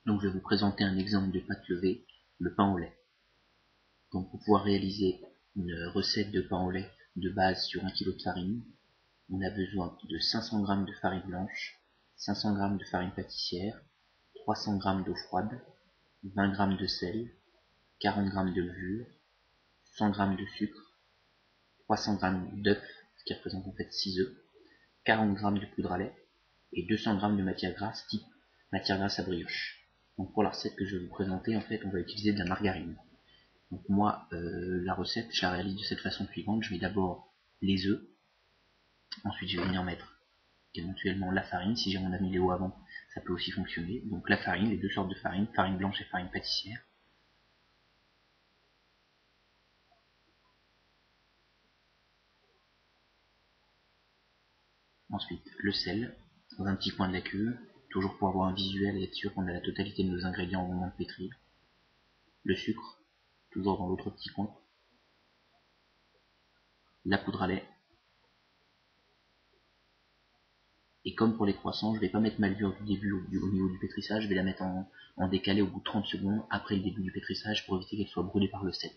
Donc je vais vous présenter un exemple de pâte levée, le pain au lait. Donc pour pouvoir réaliser une recette de pain au lait de base sur 1 kg de farine, on a besoin de 500 g de farine blanche, 500 g de farine pâtissière, 300 g d'eau froide, 20 g de sel, 40 g de levure, 100 g de sucre, 300 g d'œufs, ce qui représente en fait 6 œufs, 40 g de poudre à lait et 200 g de matière grasse type matière grasse à brioche. Donc pour la recette que je vais vous présenter, en fait, on va utiliser de la margarine. Donc moi, la recette, je la réalise de cette façon suivante. Je mets d'abord les œufs, ensuite je vais venir mettre éventuellement la farine. Si on a mis les œufs avant, ça peut aussi fonctionner. Donc la farine, les deux sortes de farine, farine blanche et farine pâtissière. Ensuite le sel, dans un petit coin de la cuve, toujours pour avoir un visuel et être sûr qu'on a la totalité de nos ingrédients au moment de pétrir. Le sucre, toujours dans l'autre petit coin. La poudre à lait. Et comme pour les croissants, je ne vais pas mettre ma levure du début au niveau du pétrissage, je vais la mettre en décalé au bout de 30 secondes après le début du pétrissage pour éviter qu'elle soit brûlée par le sel.